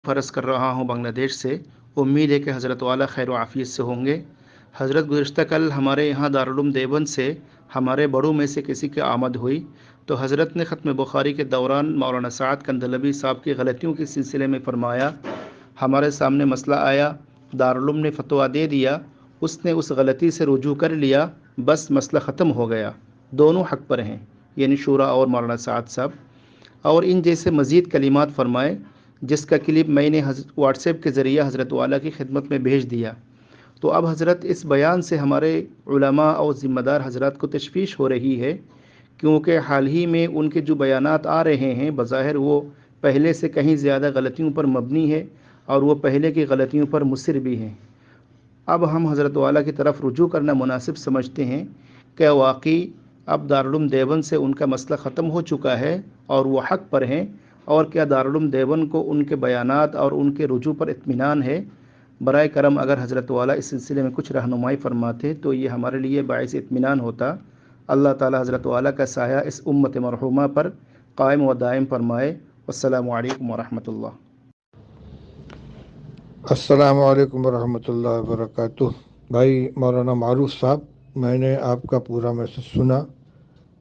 فرض کر رہا ہوں بنگلہ دیش سے۔ امید ہے کہ حضرت والا خیر و عافیت سے ہوں گے۔ حضرت گزشتہ کل ہمارے یہاں دارالعلوم دیوبند سے ہمارے بڑوں میں سے کسی کی آمد ہوئی تو حضرت نے ختم بخاری کے دوران مولانا سعد کندلوی صاحب کی غلطیوں کے سلسلے میں فرمایا، ہمارے سامنے مسئلہ آیا، دارالعلوم نے فتویٰ دے دیا، اس نے اس غلطی سے رجوع کر لیا، بس مسئلہ ختم ہو گیا، دونوں حق پر ہیں، یعنی شورا اور مولانا سعد صاحب۔ اور ان جیسے مزید کلمات فرمائے، جس کا کلپ میں نے واٹس ایپ کے ذریعہ حضرت والا کی خدمت میں بھیج دیا۔ تو اب حضرت اس بیان سے ہمارے علماء اور ذمہ دار حضرات کو تشویش ہو رہی ہے، کیونکہ حال ہی میں ان کے جو بیانات آ رہے ہیں بظاہر وہ پہلے سے کہیں زیادہ غلطیوں پر مبنی ہے اور وہ پہلے کی غلطیوں پر مصر بھی ہیں۔ اب ہم حضرت والا کی طرف رجوع کرنا مناسب سمجھتے ہیں کہ واقعی اب دارالعلوم دیوبند سے ان کا مسئلہ ختم ہو چکا ہے اور وہ حق پر ہیں، اور کیا دارالعلوم دیوبند کو ان کے بیانات اور ان کے رجوع پر اطمینان ہے۔ برائے کرم اگر حضرت والا اس سلسلے میں کچھ رہنمائی فرماتے تو یہ ہمارے لیے باعث اطمینان ہوتا۔ اللہ تعالی حضرت والا کا سایہ اس امت مرحومہ پر قائم و دائم فرمائے۔ السلام علیکم ورحمۃ اللہ۔ السلام علیکم ورحمۃ اللہ وبرکاتہ۔ بھائی مولانا معروف صاحب، میں نے آپ کا پورا میسج سنا۔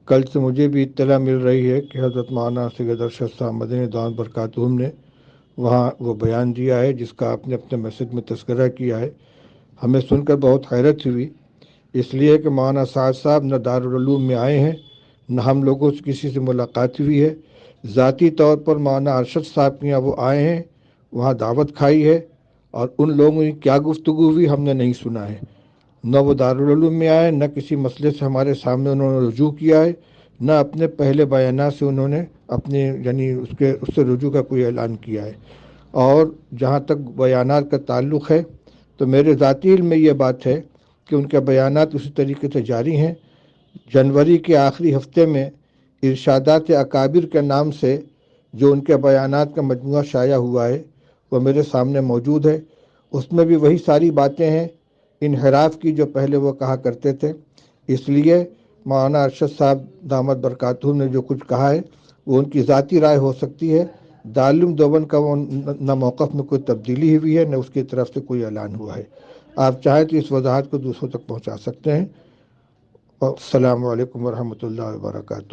کل سے مجھے بھی اطلاع مل رہی ہے کہ حضرت مولانا سید ارشد صاحب مدنی دامت برکاتہم نے وہاں وہ بیان دیا ہے جس کا آپ نے اپنے میسج میں تذکرہ کیا ہے۔ ہمیں سن کر بہت حیرت ہوئی، اس لیے کہ مولانا سعد صاحب نہ دارالعلوم میں آئے ہیں، نہ ہم لوگوں سے کسی سے ملاقات ہوئی ہے۔ ذاتی طور پر مولانا ارشد صاحب کے یہاں وہ آئے ہیں، وہاں دعوت کھائی ہے، اور ان لوگوں کی کیا گفتگو ہوئی ہم نے نہیں سنا ہے۔ نہ وہ دارالعلوم میں آئے، نہ کسی مسئلے سے ہمارے سامنے انہوں نے رجوع کیا ہے، نہ اپنے پہلے بیانات سے انہوں نے اپنے یعنی اس سے رجوع کا کوئی اعلان کیا ہے۔ اور جہاں تک بیانات کا تعلق ہے تو میرے ذاتی علم میں یہ بات ہے کہ ان کے بیانات اسی طریقے سے جاری ہیں۔ جنوری کے آخری ہفتے میں ارشادات اکابر کے نام سے جو ان کے بیانات کا مجموعہ شائع ہوا ہے وہ میرے سامنے موجود ہے۔ اس میں بھی وہی ساری باتیں ہیں انحراف کی جو پہلے وہ کہا کرتے تھے۔ اس لیے مولانا ارشد صاحب دامت برکاتہم نے جو کچھ کہا ہے وہ ان کی ذاتی رائے ہو سکتی ہے۔ دارالعلوم دیوبند کا نہ موقف میں کوئی تبدیلی ہوئی ہے، نہ اس کی طرف سے کوئی اعلان ہوا ہے۔ آپ چاہیں تو اس وضاحت کو دوسروں تک پہنچا سکتے ہیں۔ السلام علیکم ورحمۃ اللہ وبرکاتہ۔